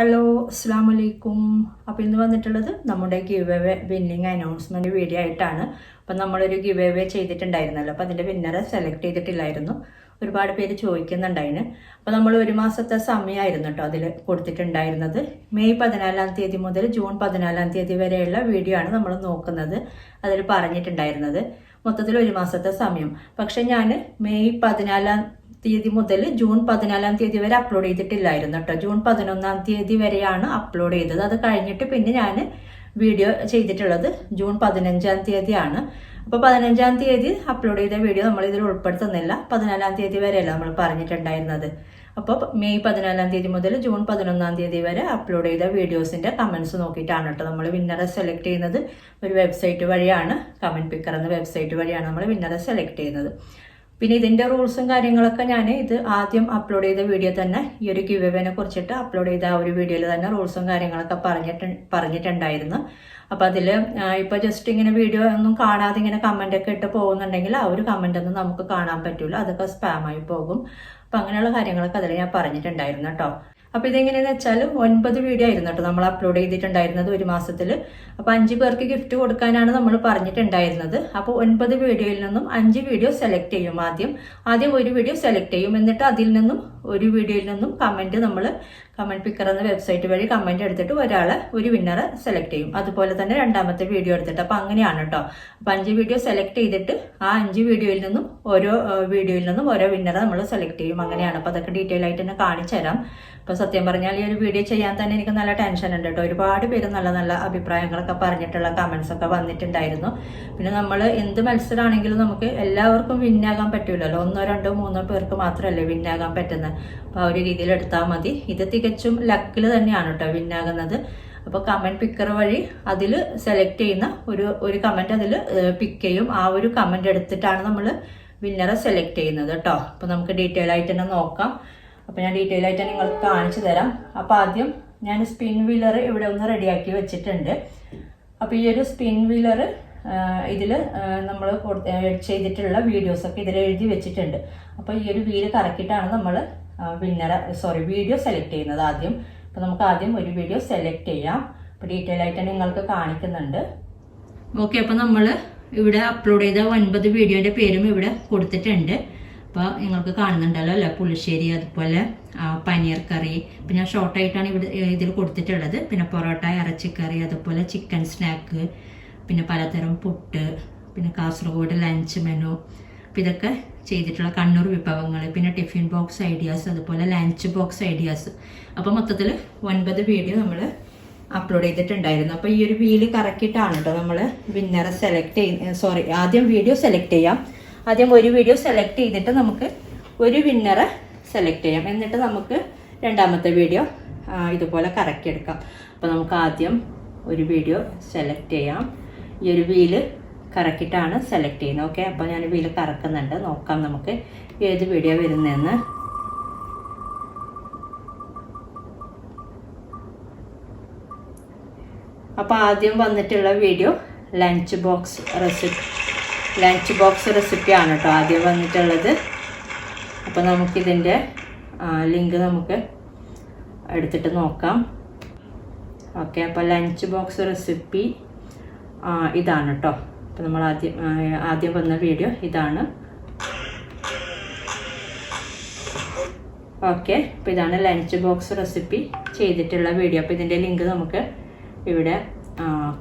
Hello അസ്സാം വലൈക്കും. അപ്പോൾ ഇന്ന് വന്നിട്ടുള്ളത് നമ്മുടെ give away winning announcement video ആയിട്ടാണ്. അപ്പം നമ്മളൊരു ഗിവ് അവേ ചെയ്തിട്ടുണ്ടായിരുന്നല്ലോ, അപ്പോൾ അതിൻ്റെ വിന്നറെ സെലക്ട് ചെയ്തിട്ടില്ലായിരുന്നു. ഒരുപാട് പേര് ചോദിക്കുന്നുണ്ടായിരുന്നു. അപ്പോൾ നമ്മൾ ഒരു മാസത്തെ സമയമായിരുന്നു കേട്ടോ അതിൽ കൊടുത്തിട്ടുണ്ടായിരുന്നത്. മെയ് 14-ാം തീയതി മുതൽ ജൂൺ 14-ാം തീയതി വരെയുള്ള വീഡിയോ ആണ് നമ്മൾ നോക്കുന്നത്. അതിൽ പറഞ്ഞിട്ടുണ്ടായിരുന്നത് മൊത്തത്തിൽ ഒരു മാസത്തെ സമയം. പക്ഷെ ഞാൻ മെയ് 14-ാം തീയതി മുതൽ ജൂൺ 14-ാം തീയതി വരെ അപ്ലോഡ് ചെയ്തിട്ടില്ലായിരുന്നു കേട്ടോ. ജൂൺ 11-ാം തീയതി വരെയാണ് അപ്ലോഡ് ചെയ്തത്. അത് കഴിഞ്ഞിട്ട് പിന്നെ ഞാൻ വീഡിയോ ചെയ്തിട്ടുള്ളത് ജൂൺ 15-ാം തീയതിയാണ്. അപ്പോൾ 15-ാം തീയതി അപ്ലോഡ് ചെയ്ത വീഡിയോ നമ്മൾ ഇതിൽ ഉൾപ്പെടുത്തുന്നില്ല. 14-ാം തീയതി വരെയല്ല നമ്മൾ പറഞ്ഞിട്ടുണ്ടായിരുന്നത്. അപ്പോൾ മെയ് 14-ാം തീയതി മുതൽ ജൂൺ 11-ാം തീയതി വരെ അപ്ലോഡ് ചെയ്ത വീഡിയോസിൻ്റെ കമൻസ് നോക്കിയിട്ടാണ് കേട്ടോ നമ്മൾ വിന്നറെ സെലക്ട് ചെയ്യുന്നത്. ഒരു വെബ്സൈറ്റ് വഴിയാണ്, കമൻറ്റ് പിക്കർ എന്ന വെബ്സൈറ്റ് വഴിയാണ് നമ്മൾ വിന്നറെ സെലക്ട് ചെയ്യുന്നത്. പിന്നെ ഇതിൻ്റെ റൂൾസും കാര്യങ്ങളൊക്കെ ഞാൻ ഇത് ആദ്യം അപ്ലോഡ് ചെയ്ത വീഡിയോ തന്നെ ഈ ഒരു ഗിവ് അവേനെ കുറിച്ചിട്ട് അപ്ലോഡ് ചെയ്ത ആ ഒരു വീഡിയോയിൽ തന്നെ റൂൾസും കാര്യങ്ങളൊക്കെ പറഞ്ഞിട്ടുണ്ടായിരുന്നു. അപ്പോൾ അതിൽ ഇപ്പോൾ ജസ്റ്റ് ഇങ്ങനെ വീഡിയോ ഒന്നും കാണാതെ ഇങ്ങനെ കമൻ്റൊക്കെ ഇട്ട് പോകുന്നുണ്ടെങ്കിൽ ആ ഒരു കമൻ്റൊന്നും നമുക്ക് കാണാൻ പറ്റില്ല, അതൊക്കെ സ്പാമായി പോകും. അപ്പോൾ അങ്ങനെയുള്ള കാര്യങ്ങളൊക്കെ അതിൽ ഞാൻ പറഞ്ഞിട്ടുണ്ടായിരുന്നു കേട്ടോ. അപ്പോൾ ഇതെങ്ങനെയാണെന്ന് വെച്ചാൽ 9 വീഡിയോ ആയിരുന്നു കേട്ടോ നമ്മൾ അപ്ലോഡ് ചെയ്തിട്ടുണ്ടായിരുന്നത് ഒരു മാസത്തിൽ. അപ്പോൾ 5 പേർക്ക് ഗിഫ്റ്റ് കൊടുക്കാനാണ് നമ്മൾ പറഞ്ഞിട്ടുണ്ടായിരുന്നത്. അപ്പോൾ 9 വീഡിയോയിൽ നിന്നും 5 വീഡിയോ സെലക്ട് ചെയ്യും. ആദ്യം ഒരു വീഡിയോ സെലക്ട് ചെയ്യും, എന്നിട്ട് അതിൽ നിന്നും ഒരു വീഡിയോയിൽ നിന്നും നമ്മൾ കമൻറ്റ് പിക്കർ എന്ന വെബ്സൈറ്റ് വഴി കമൻറ്റ് എടുത്തിട്ട് ഒരു വിന്നറെ സെലക്ട് ചെയ്യും. അതുപോലെ തന്നെ രണ്ടാമത്തെ വീഡിയോ എടുത്തിട്ട്. അപ്പോൾ അങ്ങനെയാണ് കേട്ടോ. അപ്പോൾ 5 വീഡിയോ സെലക്ട് ചെയ്തിട്ട് ആ 5 വീഡിയോയിൽ നിന്നും ഓരോ വിന്നറെ നമ്മൾ സെലക്ട് ചെയ്യും. അങ്ങനെയാണ്. അപ്പോൾ അതൊക്കെ ഡീറ്റെയിൽ ആയിട്ട് തന്നെ കാണിച്ചു തരാം. അപ്പോൾ സത്യം പറഞ്ഞാൽ ഈ ഒരു വീഡിയോ ചെയ്യാൻ തന്നെ എനിക്ക് നല്ല ടെൻഷൻ ഉണ്ട് കേട്ടോ. ഒരുപാട് പേര് നല്ല നല്ല അഭിപ്രായങ്ങളൊക്കെ പറഞ്ഞിട്ടുള്ള കമൻസ് ഒക്കെ വന്നിട്ടുണ്ടായിരുന്നു. പിന്നെ നമ്മൾ എന്ത് മത്സരമാണെങ്കിലും നമുക്ക് എല്ലാവർക്കും വിന്നാകാൻ പറ്റൂലല്ലോ. 1, 2, 3 പേർക്ക് മാത്രമല്ലേ വിന്നാകാൻ പറ്റുന്നത്. അപ്പോൾ ആ ഒരു രീതിയിൽ എടുത്താൽ മതി. ഇത് തികച്ചും ലക്കിൽ തന്നെയാണ് കേട്ടോ വിന്നാകുന്നത്. അപ്പോൾ കമൻറ്റ് പിക്കർ വഴി അതിൽ സെലക്ട് ചെയ്യുന്ന ഒരു കമൻറ്റ് അതിൽ പിക്ക് ചെയ്യും. ആ ഒരു കമൻറ്റ് എടുത്തിട്ടാണ് നമ്മൾ വിന്നറെ സെലക്ട് ചെയ്യുന്നത് കേട്ടോ. അപ്പോൾ നമുക്ക് ഡീറ്റെയിൽ ആയിട്ട് തന്നെ നോക്കാം. അപ്പോൾ ഞാൻ ഡീറ്റെയിൽ ആയിട്ട് നിങ്ങൾക്ക് കാണിച്ചു തരാം. അപ്പോൾ ആദ്യം ഞാൻ സ്പിൻ വീലർ ഇവിടെ ഒന്ന് റെഡിയാക്കി വെച്ചിട്ടുണ്ട്. അപ്പോൾ ഈ ഒരു സ്പിൻ വീലർ ഇതിൽ നമ്മൾ ചെയ്തിട്ടുള്ള വീഡിയോസൊക്കെ ഇതിൽ എഴുതി വെച്ചിട്ടുണ്ട്. അപ്പോൾ ഈ ഒരു വീല് കറക്കിയിട്ടാണ് നമ്മൾ വീഡിയോ സെലക്ട് ചെയ്യുന്നത് ആദ്യം. അപ്പോൾ നമുക്ക് ആദ്യം ഒരു വീഡിയോ സെലക്ട് ചെയ്യാം. അപ്പോൾ ഡീറ്റെയിൽ ആയിട്ട് നിങ്ങൾക്ക് കാണിക്കുന്നുണ്ട്. ഓക്കെ, അപ്പോൾ നമ്മൾ ഇവിടെ അപ്ലോഡ് ചെയ്ത 9 വീഡിയോൻ്റെ പേരും ഇവിടെ കൊടുത്തിട്ടുണ്ട്. അപ്പോൾ നിങ്ങൾക്ക് കാണുന്നുണ്ടല്ലോ അല്ലേ, പുളിശ്ശേരി, അതുപോലെ പനീർ കറി, പിന്നെ ഷോർട്ടായിട്ടാണ് ഇതിൽ കൊടുത്തിട്ടുള്ളത്. പിന്നെ പൊറോട്ട, ഇറച്ചിക്കറി, അതുപോലെ ചിക്കൻ സ്നാക്ക്, പിന്നെ പലതരം പുട്ട്, പിന്നെ കാസർഗോഡ് ലഞ്ച് മെനു, അപ്പോൾ ഇതൊക്കെ ചെയ്തിട്ടുള്ള കണ്ണൂർ വിഭവങ്ങൾ, പിന്നെ ടിഫിൻ ബോക്സ് ഐഡിയാസ്, അതുപോലെ ലഞ്ച് ബോക്സ് ഐഡിയാസ്. അപ്പോൾ മൊത്തത്തിൽ 9 വീഡിയോ നമ്മൾ അപ്ലോഡ് ചെയ്തിട്ടുണ്ടായിരുന്നു. അപ്പോൾ ഈ ഒരു വീല് കറക്കിയിട്ടാണ് കേട്ടോ നമ്മൾ വിന്നറെ ആദ്യം വീഡിയോ സെലക്ട് ചെയ്യാം. ആദ്യം ഒരു വീഡിയോ സെലക്ട് ചെയ്തിട്ട് നമുക്ക് ഒരു വിന്നറെ സെലക്ട് ചെയ്യാം. എന്നിട്ട് നമുക്ക് രണ്ടാമത്തെ വീഡിയോ ഇതുപോലെ കറക്കിയെടുക്കാം. അപ്പോൾ നമുക്ക് ആദ്യം ഒരു വീഡിയോ സെലക്ട് ചെയ്യാം. ഈ ഒരു വീല് കറക്കിയിട്ടാണ് സെലക്ട് ചെയ്യുന്നത്. ഓക്കെ, അപ്പോൾ ഞാൻ വീല് കറക്കുന്നുണ്ട്. നോക്കാം നമുക്ക് ഏത് വീഡിയോ വരുന്നതെന്ന്. അപ്പോൾ ആദ്യം വന്നിട്ടുള്ള വീഡിയോ ലഞ്ച് ബോക്സ് റെസിപ്പിയാണ് കേട്ടോ ആദ്യം വന്നിട്ടുള്ളത്. അപ്പോൾ നമുക്കിതിൻ്റെ ലിങ്ക് നമുക്ക് എടുത്തിട്ട് നോക്കാം. ഓക്കെ, അപ്പോൾ ലഞ്ച് ബോക്സ് റെസിപ്പി ഇതാണ് കേട്ടോ. അപ്പോൾ നമ്മൾ ആദ്യം വന്ന വീഡിയോ ഇതാണ്. ഓക്കെ, അപ്പോൾ ഇതാണ് ലഞ്ച് ബോക്സ് റെസിപ്പി ചെയ്തിട്ടുള്ള വീഡിയോ. അപ്പോൾ ഇതിൻ്റെ ലിങ്ക് നമുക്ക് ഇവിടെ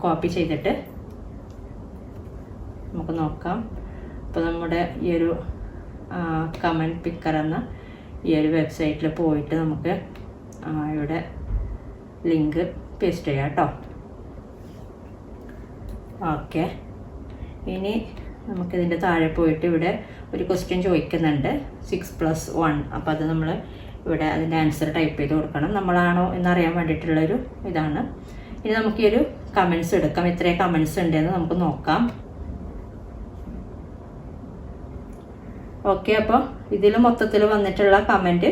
കോപ്പി ചെയ്തിട്ട് നമുക്ക് നോക്കാം. അപ്പോൾ നമ്മുടെ ഈ ഒരു കമൻറ്റ് പിക്കർ എന്ന ഈ ഒരു വെബ്സൈറ്റിൽ പോയിട്ട് നമുക്ക് ഇവിടെ ലിങ്ക് പേസ്റ്റ് ചെയ്യാം കേട്ടോ. ഓക്കെ, ഇനി നമുക്കിതിൻ്റെ താഴെ പോയിട്ട് ഇവിടെ ഒരു ക്വസ്റ്റ്യൻ ചോദിക്കുന്നുണ്ട് 6+1. അപ്പോൾ അത് നമ്മൾ ഇവിടെ അതിൻ്റെ ആൻസർ ടൈപ്പ് ചെയ്ത് കൊടുക്കണം. നമ്മളാണോ എന്നറിയാൻ വേണ്ടിയിട്ടുള്ളൊരു ഇതാണ്. ഇനി നമുക്ക് ഈ ഒരു കമൻസ് എടുക്കാം. എത്ര കമൻസ് ഉണ്ടെന്ന് നമുക്ക് നോക്കാം. ഓക്കെ, അപ്പോൾ ഇതിൽ മൊത്തത്തിൽ വന്നിട്ടുള്ള കമൻറ്റ്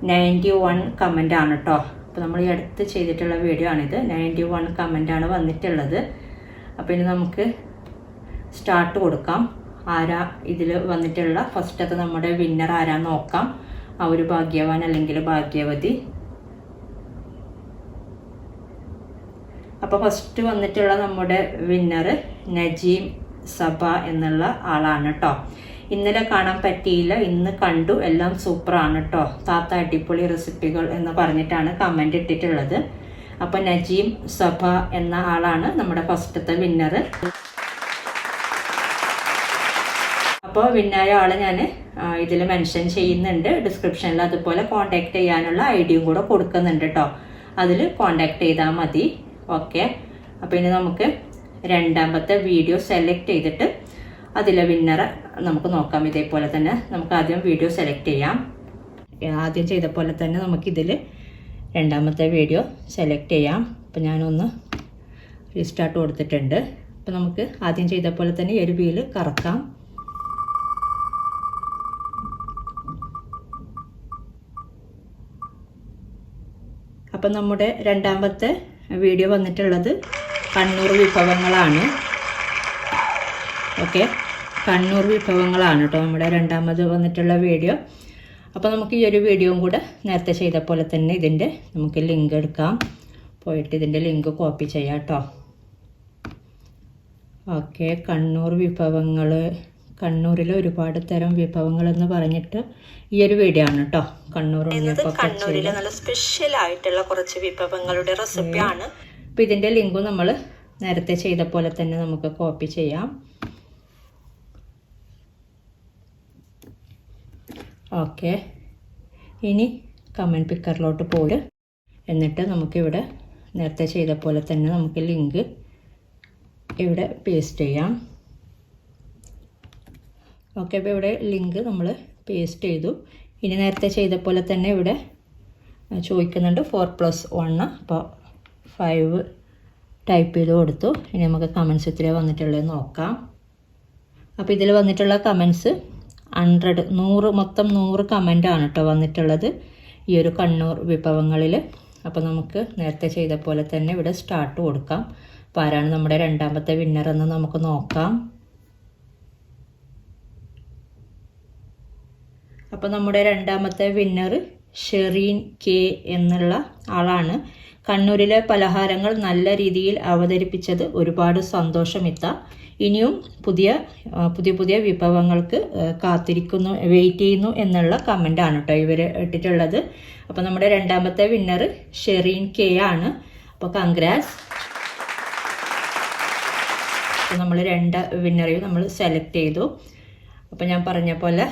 91 കമൻ്റ് ആണ് കേട്ടോ. അപ്പോൾ നമ്മൾ ഈ അടുത്ത് ചെയ്തിട്ടുള്ള വീഡിയോ ആണിത്. 91 കമൻ്റാണ് വന്നിട്ടുള്ളത്. അപ്പോൾ ഇനി നമുക്ക് സ്റ്റാർട്ട് കൊടുക്കാം. ആരാ ഇതിൽ വന്നിട്ടുള്ള ഫസ്റ്റത്തെ നമ്മുടെ വിന്നർ ആരാന്ന് നോക്കാം. ആ ഒരു ഭാഗ്യവാൻ അല്ലെങ്കിൽ ഭാഗ്യവതി. അപ്പോൾ ഫസ്റ്റ് വന്നിട്ടുള്ള നമ്മുടെ വിന്നർ നജീം സബ എന്നുള്ള ആളാണ് കേട്ടോ. ഇന്നലെ കാണാൻ പറ്റിയില്ല, ഇന്ന് കണ്ടു, എല്ലാം സൂപ്പറാണ് കേട്ടോ താത്ത, അടിപൊളി റെസിപ്പികൾ എന്ന് പറഞ്ഞിട്ടാണ് കമൻ്റ് ഇട്ടിട്ടുള്ളത്. അപ്പോൾ നജീം സബ എന്ന ആളാണ് നമ്മുടെ ഫസ്റ്റത്തെ വിന്നർ. അപ്പോൾ വിന്നായ ആളെ ഞാൻ ഇതിൽ മെൻഷൻ ചെയ്യുന്നുണ്ട് ഡിസ്ക്രിപ്ഷനിൽ. അതുപോലെ കോൺടാക്ട് ചെയ്യാനുള്ള ഐഡിയും കൂടെ കൊടുക്കുന്നുണ്ട് കേട്ടോ. അതിൽ കോൺടാക്ട് ചെയ്താൽ മതി. ഓക്കെ, അപ്പോൾ ഇനി നമുക്ക് രണ്ടാമത്തെ വീഡിയോ സെലക്ട് ചെയ്തിട്ട് അതിലെ വിന്നറെ നമുക്ക് നോക്കാം. ഇതേപോലെ തന്നെ നമുക്ക് ആദ്യം വീഡിയോ സെലക്ട് ചെയ്യാം. ആദ്യം ചെയ്ത പോലെ തന്നെ നമുക്കിതിൽ രണ്ടാമത്തെ വീഡിയോ സെലക്ട് ചെയ്യാം. അപ്പോൾ ഞാനൊന്ന് റീസ്റ്റാർട്ട് കൊടുത്തിട്ടുണ്ട്. അപ്പോൾ നമുക്ക് ആദ്യം ചെയ്ത പോലെ തന്നെ ഈ ഒരു വീല് കറക്കാം. അപ്പം നമ്മുടെ രണ്ടാമത്തെ വീഡിയോ വന്നിട്ടുള്ളത് കണ്ണൂർ വിഭവങ്ങളാണ്. ഓക്കെ, കണ്ണൂർ വിഭവങ്ങളാണ് കേട്ടോ നമ്മുടെ രണ്ടാമത് വന്നിട്ടുള്ള വീഡിയോ. അപ്പോൾ നമുക്ക് ഈ ഒരു വീഡിയോയും കൂടെ നേരത്തെ ചെയ്ത പോലെ തന്നെ ഇതിൻ്റെ നമുക്ക് ലിങ്ക് എടുക്കാം. പോയിട്ട് ഇതിൻ്റെ ലിങ്ക് കോപ്പി ചെയ്യാം കേട്ടോ. ഓക്കെ, കണ്ണൂർ വിഭവങ്ങൾ, കണ്ണൂരിലെ ഒരുപാട് തരം വിഭവങ്ങൾ എന്ന് പറഞ്ഞിട്ട് ഈ ഒരു വീഡിയോ ആണ് കേട്ടോ. കണ്ണൂരിലെ നല്ല സ്പെഷ്യൽ ആയിട്ടുള്ള കുറച്ച് വിഭവങ്ങളുടെ റെസിപ്പിയാണ്. അപ്പം ഇതിൻ്റെ ലിങ്കും നമ്മൾ നേരത്തെ ചെയ്ത പോലെ തന്നെ നമുക്ക് കോപ്പി ചെയ്യാം. ഓക്കെ, ഇനി കമൻറ്റ് പിക്കറിലോട്ട് പോയിട്ട് എന്നിട്ട് നമുക്കിവിടെ നേരത്തെ ചെയ്ത പോലെ തന്നെ നമുക്ക് ലിങ്ക് ഇവിടെ പേസ്റ്റ് ചെയ്യാം. ഓക്കെ, അപ്പോൾ ഇവിടെ ലിങ്ക് നമ്മൾ പേസ്റ്റ് ചെയ്തു. ഇനി നേരത്തെ ചെയ്ത പോലെ തന്നെ ഇവിടെ ചോദിക്കുന്നുണ്ട് 4+1. അപ്പോൾ 5 ടൈപ്പ് ചെയ്ത് കൊടുത്തു. ഇനി നമുക്ക് കമൻസ് ഇത്രേ വന്നിട്ടുള്ളത് നോക്കാം. അപ്പോൾ ഇതിൽ വന്നിട്ടുള്ള കമൻസ് 100 മൊത്തം 100 കമൻ്റാണ് കേട്ടോ വന്നിട്ടുള്ളത് ഈ ഒരു കണ്ണൂർ വിഭവങ്ങളിൽ. അപ്പോൾ നമുക്ക് നേരത്തെ ചെയ്ത പോലെ തന്നെ ഇവിടെ സ്റ്റാർട്ട് കൊടുക്കാം. അപ്പോൾ ആരാണ് നമ്മുടെ രണ്ടാമത്തെ വിന്നർ എന്ന് നമുക്ക് നോക്കാം. അപ്പോൾ നമ്മുടെ രണ്ടാമത്തെ വിന്നർ ഷെറീൻ കെ എന്നുള്ള ആളാണ്. കണ്ണൂരിലെ പലഹാരങ്ങൾ നല്ല രീതിയിൽ അവതരിപ്പിച്ചത് ഒരുപാട് സന്തോഷമിത്ത. ഇനിയും പുതിയ വിഭവങ്ങൾക്ക് കാത്തിരിക്കുന്നു, വെയിറ്റ് ചെയ്യുന്നു എന്നുള്ള കമൻ്റാണ് കേട്ടോ ഇവർ ഇട്ടിട്ടുള്ളത്. അപ്പോൾ നമ്മുടെ രണ്ടാമത്തെ വിന്നർ ഷെറീൻ കെ ആണ്. അപ്പോൾ കൺഗ്രാറ്റ്സ്. അപ്പോൾ നമ്മൾ 2 വിന്നറെയും നമ്മൾ സെലക്ട് ചെയ്തു. അപ്പോൾ ഞാൻ പറഞ്ഞ പോലെ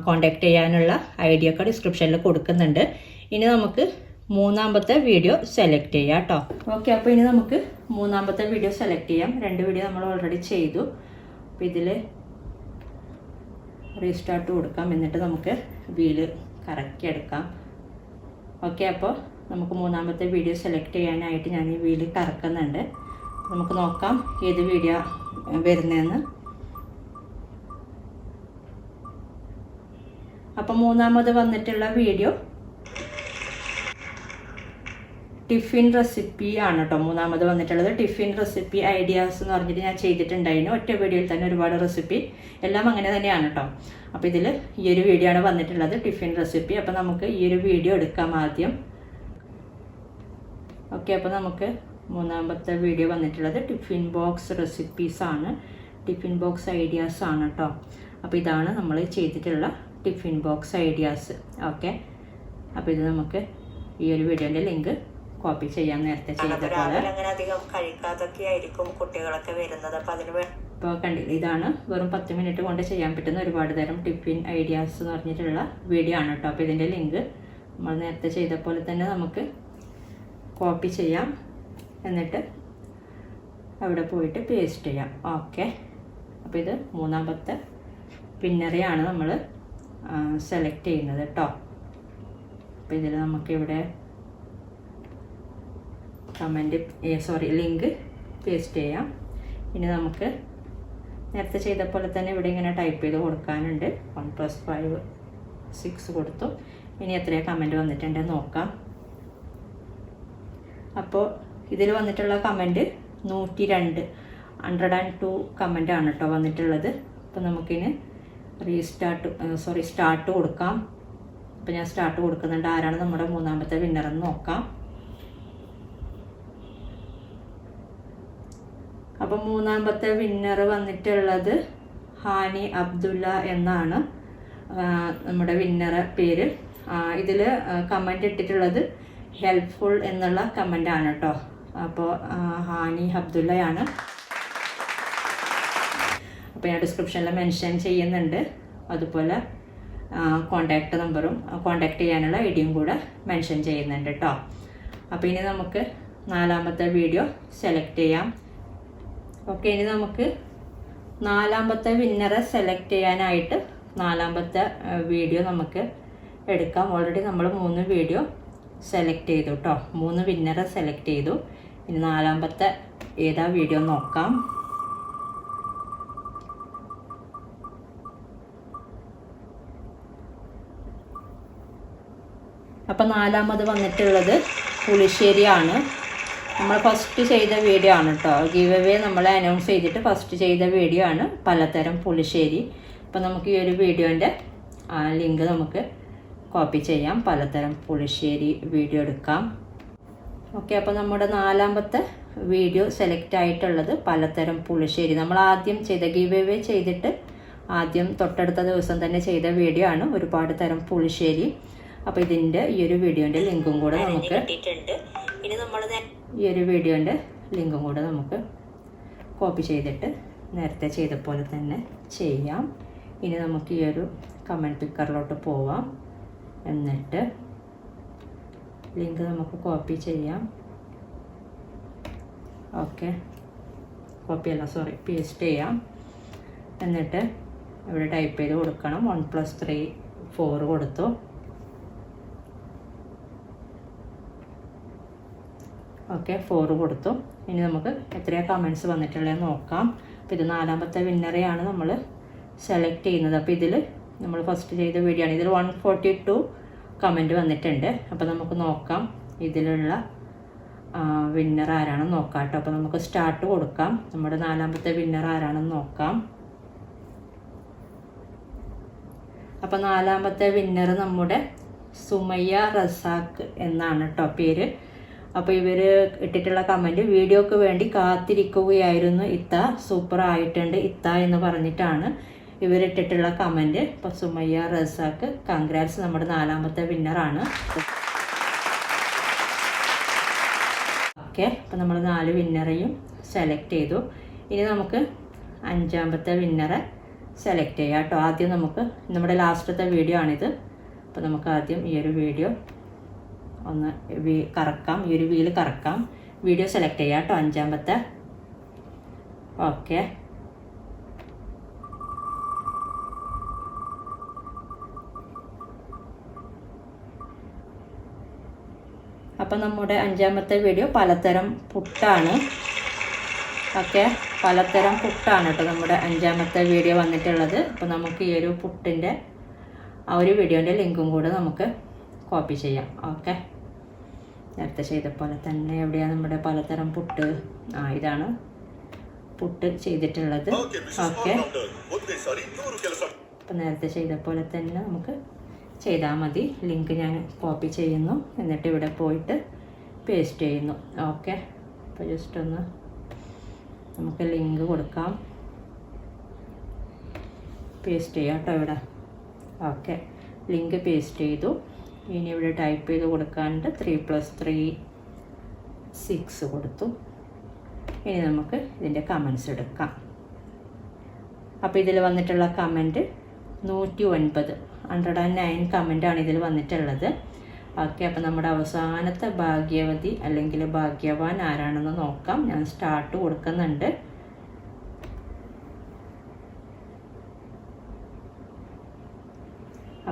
കോൺടാക്ട് ചെയ്യാനുള്ള ഐഡിയ ഒക്കെ ഡിസ്ക്രിപ്ഷനിൽ കൊടുക്കുന്നുണ്ട്. ഇനി നമുക്ക് മൂന്നാമത്തെ വീഡിയോ സെലക്ട് ചെയ്യാം കേട്ടോ. ഓക്കെ, അപ്പോൾ ഇനി നമുക്ക് മൂന്നാമത്തെ വീഡിയോ സെലക്ട് ചെയ്യാം. 2 വീഡിയോ നമ്മൾ ഓൾറെഡി ചെയ്തു. അപ്പോൾ ഇതിൽ റീസ്റ്റാർട്ട് കൊടുക്കാം. എന്നിട്ട് നമുക്ക് വീല് കറക്കി എടുക്കാം. ഓക്കെ, അപ്പോൾ നമുക്ക് മൂന്നാമത്തെ വീഡിയോ സെലക്ട് ചെയ്യാനായിട്ട് ഞാൻ ഈ വീല് കറക്കുന്നുണ്ട്. നമുക്ക് നോക്കാം ഏത് വീഡിയോ വരുന്നതെന്ന്. അപ്പം മൂന്നാമത് വന്നിട്ടുള്ള വീഡിയോ ടിഫിൻ റെസിപ്പി ആണ് കേട്ടോ. മൂന്നാമത് വന്നിട്ടുള്ളത് ടിഫിൻ റെസിപ്പി ഐഡിയാസ് എന്ന് പറഞ്ഞിട്ട് ഞാൻ ചെയ്തിട്ടുണ്ടായിരുന്നു. ഒറ്റ വീഡിയോയിൽ തന്നെ ഒരുപാട് റെസിപ്പി, എല്ലാം അങ്ങനെ തന്നെയാണ് കേട്ടോ. അപ്പോൾ ഇതിൽ ഈ ഒരു വീഡിയോ ആണ് വന്നിട്ടുള്ളത്, ടിഫിൻ റെസിപ്പി. അപ്പോൾ നമുക്ക് ഈ ഒരു വീഡിയോ എടുക്കാം ആദ്യം. ഓക്കെ, അപ്പോൾ നമുക്ക് മൂന്നാമത്തെ വീഡിയോ വന്നിട്ടുള്ളത് ടിഫിൻ ബോക്സ് റെസിപ്പീസ് ആണ്, ടിഫിൻ ബോക്സ് ഐഡിയാസ് ആണ് കേട്ടോ. അപ്പോൾ ഇതാണ് നമ്മൾ ചെയ്തിട്ടുള്ള ടിഫിൻ ബോക്സ് ഐഡിയാസ്. ഓക്കെ, അപ്പോൾ ഇത് നമുക്ക് ഈ ഒരു വീഡിയോൻ്റെ ലിങ്ക് കോപ്പി ചെയ്യാം. നേരത്തെ ചെയ്ത പോലെ അങ്ങനെ അധികം കഴിക്കാതൊക്കെ ആയിരിക്കും കുട്ടികളൊക്കെ വരുന്നത്. അപ്പോൾ അതിന് ഇപ്പോൾ കണ്ടില്ല, ഇതാണ് വെറും 10 മിനിറ്റ് കൊണ്ട് ചെയ്യാൻ പറ്റുന്ന ഒരുപാട് തരം ടിഫിൻ ഐഡിയാസ് എന്ന് പറഞ്ഞിട്ടുള്ള വീഡിയോ ആണ് കേട്ടോ. അപ്പോൾ ഇതിൻ്റെ ലിങ്ക് നമ്മൾ നേരത്തെ ചെയ്ത പോലെ തന്നെ നമുക്ക് കോപ്പി ചെയ്യാം. എന്നിട്ട് അവിടെ പോയിട്ട് പേസ്റ്റ് ചെയ്യാം. ഓക്കെ, അപ്പോൾ ഇത് മൂന്നാമത്തെ പിന്നറയാണ് നമ്മൾ സെലക്ട് ചെയ്യുന്നത് കേട്ടോ. അപ്പോൾ ഇതിൽ നമുക്കിവിടെ ലിങ്ക് പേസ്റ്റ് ചെയ്യാം. ഇനി നമുക്ക് നേരത്തെ ചെയ്ത പോലെ തന്നെ ഇവിടെ ഇങ്ങനെ ടൈപ്പ് ചെയ്ത് കൊടുക്കാനുണ്ട്. 1+5 6 കൊടുത്തു. ഇനി എത്രയാണ് കമൻറ്റ് വന്നിട്ടുണ്ടെന്ന് നോക്കാം. അപ്പോൾ ഇതിൽ വന്നിട്ടുള്ള കമൻറ്റ് 102 കമൻ്റാണ് കേട്ടോ വന്നിട്ടുള്ളത്. അപ്പോൾ നമുക്കിന് സ്റ്റാർട്ട് കൊടുക്കാം. അപ്പോൾ ഞാൻ സ്റ്റാർട്ട് കൊടുക്കുന്നുണ്ട്. ആരാണ് നമ്മുടെ മൂന്നാമത്തെ വിന്നറെന്ന് നോക്കാം. അപ്പം മൂന്നാമത്തെ വിന്നർ വന്നിട്ടുള്ളത് ഹാനി അബ്ദുള്ള എന്നാണ് നമ്മുടെ വിന്നറെ പേര്. ഇതിൽ കമൻ്റ് ഇട്ടിട്ടുള്ളത് ഹെൽപ്ഫുൾ എന്നുള്ള കമൻ്റാണ് കേട്ടോ. അപ്പോൾ ഹാനി അബ്ദുള്ളയാണ്. അപ്പോൾ ഞാൻ ഡിസ്ക്രിപ്ഷനിൽ മെൻഷൻ ചെയ്യുന്നുണ്ട്. അതുപോലെ കോണ്ടാക്ട് നമ്പറും കോണ്ടാക്ട് ചെയ്യാനുള്ള ഐഡിയും കൂടെ മെൻഷൻ ചെയ്യുന്നുണ്ട് കേട്ടോ. അപ്പോൾ ഇനി നമുക്ക് നാലാമത്തെ വീഡിയോ സെലക്ട് ചെയ്യാം. ഓക്കെ, ഇനി നമുക്ക് നാലാമത്തെ വിന്നറെ സെലക്ട് ചെയ്യാനായിട്ട് നാലാമത്തെ വീഡിയോ നമുക്ക് എടുക്കാം. ഓൾറെഡി നമ്മൾ 3 വീഡിയോ സെലക്ട് ചെയ്തു കേട്ടോ. 3 വിന്നറെ സെലക്ട് ചെയ്തു. ഇനി നാലാമത്തെ ഏതാ വീഡിയോ നോക്കാം. അപ്പം നാലാമത് വന്നിട്ടുള്ളത് പുളിശ്ശേരിയാണ്. നമ്മൾ ഫസ്റ്റ് ചെയ്ത വീഡിയോ ആണ് കേട്ടോ. ഗിവ് അവേ നമ്മൾ അനൗൺസ് ചെയ്തിട്ട് ഫസ്റ്റ് ചെയ്ത വീഡിയോ ആണ് പലതരം പുളിശ്ശേരി. അപ്പോൾ നമുക്ക് ഈ ഒരു വീഡിയോൻ്റെ ലിങ്ക് നമുക്ക് കോപ്പി ചെയ്യാം. പലതരം പുളിശ്ശേരി വീഡിയോ എടുക്കാം. ഓക്കെ, അപ്പോൾ നമ്മുടെ നാലാമത്തെ വീഡിയോ സെലക്ട് ആയിട്ടുള്ളത് പലതരം പുളിശ്ശേരി. നമ്മൾ ആദ്യം ചെയ്ത ഗിവ് അവേ ചെയ്തിട്ട് ആദ്യം തൊട്ടടുത്ത ദിവസം തന്നെ ചെയ്ത വീഡിയോ ആണ് ഒരുപാട് തരം പുളിശ്ശേരി. അപ്പോൾ ഇതിൻ്റെ ഈ ഒരു വീഡിയോൻ്റെ ലിങ്കും കൂടെ നമുക്ക് ഈ ഒരു വീഡിയോൻ്റെ ലിങ്കും കൂടെ നമുക്ക് കോപ്പി ചെയ്തിട്ട് നേരത്തെ ചെയ്ത പോലെ തന്നെ ചെയ്യാം. ഇനി നമുക്ക് ഈ ഒരു കമൻറ്റ് പിക്കറിലോട്ട് പോവാം. എന്നിട്ട് ലിങ്ക് നമുക്ക് കോപ്പി ചെയ്യാം. ഓക്കെ, പേസ്റ്റ് ചെയ്യാം. എന്നിട്ട് ഇവിടെ ടൈപ്പ് ചെയ്ത് കൊടുക്കണം. 1+3 4 കൊടുത്തു. ഓക്കെ, 4 കൊടുത്തു. ഇനി നമുക്ക് എത്രയാണ് കമൻറ്റ്സ് വന്നിട്ടുള്ളത് നോക്കാം. അപ്പോൾ ഇത് നാലാമത്തെ വിന്നറെയാണ് നമ്മൾ സെലക്ട് ചെയ്യുന്നത്. അപ്പോൾ ഇതിൽ നമ്മൾ ഫസ്റ്റ് ചെയ്ത വീഡിയോ ആണ്. ഇതിൽ 142 കമൻറ്റ് വന്നിട്ടുണ്ട്. അപ്പോൾ നമുക്ക് നോക്കാം ഇതിലുള്ള വിന്നർ ആരാണെന്ന് നോക്കാം കേട്ടോ. അപ്പോൾ നമുക്ക് സ്റ്റാർട്ട് കൊടുക്കാം. നമ്മുടെ നാലാമത്തെ വിന്നർ ആരാണെന്ന് നോക്കാം. അപ്പോൾ നാലാമത്തെ വിന്നർ നമ്മുടെ സുമയ്യ റസാഖ് എന്നാണ് കേട്ടോ പേര്. അപ്പോൾ ഇവർ ഇട്ടിട്ടുള്ള കമൻറ്റ് വീഡിയോക്ക് വേണ്ടി കാത്തിരിക്കുകയായിരുന്നു ഇത്ത, സൂപ്പർ ആയിട്ടുണ്ട് ഇത്ത എന്ന് പറഞ്ഞിട്ടാണ് ഇവരിട്ടിട്ടുള്ള കമൻറ്റ്. അപ്പോൾ സുമയ്യ റസാഖ് കൺഗ്രാറ്റ്സ്, നമ്മുടെ നാലാമത്തെ വിന്നറാണ്. ഓക്കെ, അപ്പോൾ നമ്മൾ 4 വിന്നറെയും സെലക്ട് ചെയ്തു. ഇനി നമുക്ക് 5ാമത്തെ വിന്നറെ സെലക്ട് ചെയ്യാം കേട്ടോ. ആദ്യം നമുക്ക് നമ്മുടെ ലാസ്റ്റത്തെ വീഡിയോ ആണിത്. അപ്പോൾ നമുക്ക് ആദ്യം ഈ ഒരു വീഡിയോ ഒന്ന് കറക്കാം. ഈ ഒരു വീല് കറക്കാം. വീഡിയോ സെലക്ട് ചെയ്യാം കേട്ടോ. 5ാമത്തെ. ഓക്കെ, അപ്പം നമ്മുടെ 5ാമത്തെ വീഡിയോ പലതരം പുട്ടാണ്. ഓക്കെ, പലതരം പുട്ടാണ് കേട്ടോ നമ്മുടെ 5ാമത്തെ വീഡിയോ വന്നിട്ടുള്ളത്. അപ്പോൾ നമുക്ക് ഈ ഒരു പുട്ടിൻ്റെ ആ ഒരു വീഡിയോൻ്റെ ലിങ്കും കൂടെ നമുക്ക് കോപ്പി ചെയ്യാം. ഓക്കെ, നേരത്തെ ചെയ്ത പോലെ തന്നെ എവിടെയാണ് നമ്മുടെ പലതരം പുട്ട്. ഇതാണ് പുട്ട് ചെയ്തിട്ടുള്ളത്. ഓക്കെ, അപ്പം നേരത്തെ ചെയ്ത പോലെ തന്നെ നമുക്ക് ചെയ്താൽ മതി. ലിങ്ക് ഞാൻ കോപ്പി ചെയ്യുന്നു. എന്നിട്ട് ഇവിടെ പോയിട്ട് പേസ്റ്റ് ചെയ്യുന്നു. ഓക്കെ, അപ്പോൾ ജസ്റ്റ് ഒന്ന് നമുക്ക് ലിങ്ക് കൊടുക്കാം. പേസ്റ്റ് ചെയ്യാം കേട്ടോ ഇവിടെ. ഓക്കെ, ലിങ്ക് പേസ്റ്റ് ചെയ്തു. ഇനി ഇവിടെ ടൈപ്പ് ചെയ്ത് കൊടുക്കാണ്ട് 3+3 6 കൊടുത്തു. ഇനി നമുക്ക് ഇതിൻ്റെ കമൻറ്റ്സ് എടുക്കാം. അപ്പോൾ ഇതിൽ വന്നിട്ടുള്ള കമൻറ്റ് 109 കമൻറ്റാണ് ഇതിൽ വന്നിട്ടുള്ളത്. ഓക്കെ, അപ്പോൾ നമ്മുടെ അവസാനത്തെ ഭാഗ്യവതി അല്ലെങ്കിൽ ഭാഗ്യവാൻ ആരാണെന്ന് നോക്കാം. ഞാൻ സ്റ്റാർട്ട് കൊടുക്കുന്നുണ്ട്.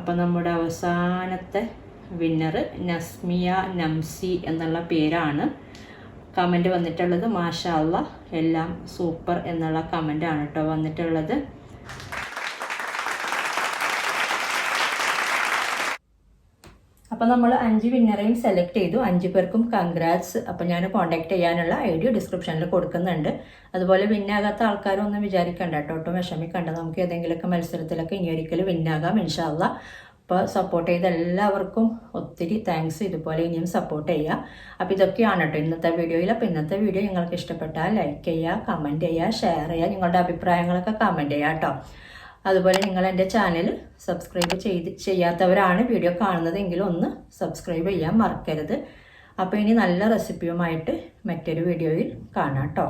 അപ്പോൾ നമ്മുടെ അവസാനത്തെ വിന്നർ നസ്മിയ നംസി എന്നുള്ള പേരാണ്. കമൻറ്റ് വന്നിട്ടുള്ളത് മാഷാ അല്ലാഹ് എല്ലാം സൂപ്പർ എന്നുള്ള കമൻറ്റാണ് കേട്ടോ വന്നിട്ടുള്ളത്. അപ്പോൾ നമ്മൾ 5 വിന്നറേയും സെലക്ട് ചെയ്തു. 5 പേർക്കും കൺഗ്രാറ്റ്സ്. അപ്പോൾ ഞാൻ കോൺടാക്ട് ചെയ്യാനുള്ള ഐഡിയ ഡിസ്ക്രിപ്ഷനിൽ കൊടുക്കുന്നുണ്ട്. അതുപോലെ വിന്നാകാത്ത ആൾക്കാരൊന്നും വിചാരിക്കണ്ട കേട്ടോ, ഒട്ടും വിഷമിക്കണ്ട. നമുക്ക് ഏതെങ്കിലുമൊക്കെ മത്സരത്തിലൊക്കെ ഇനി ഒരിക്കലും വിന്നാകാം ഇൻഷാ അല്ലാഹ്. അപ്പോൾ സപ്പോർട്ട് ചെയ്ത എല്ലാവർക്കും ഒത്തിരി താങ്ക്സ്. ഇതുപോലെ ഇനിയും സപ്പോർട്ട് ചെയ്യുക. അപ്പോൾ ഇതൊക്കെയാണ് കേട്ടോ ഇന്നത്തെ വീഡിയോയിൽ. അപ്പോൾ ഇന്നത്തെ വീഡിയോ നിങ്ങൾക്ക് ഇഷ്ടപ്പെട്ടാൽ ലൈക്ക് ചെയ്യുക, കമൻറ്റ് ചെയ്യുക, ഷെയർ ചെയ്യുക, നിങ്ങളുടെ അഭിപ്രായങ്ങളൊക്കെ കമൻറ്റ് ചെയ്യുക കേട്ടോ. അതുപോലെ നിങ്ങൾ എൻ്റെ ചാനൽ സബ്സ്ക്രൈബ് ചെയ്യാത്തവരാണ് വീഡിയോ കാണുന്നതെങ്കിലും ഒന്ന് സബ്സ്ക്രൈബ് ചെയ്യാൻ മറക്കരുത്. അപ്പോൾ ഇനി നല്ല റെസിപ്പിയുമായിട്ട് മറ്റൊരു വീഡിയോയിൽ കാണാം കേട്ടോ.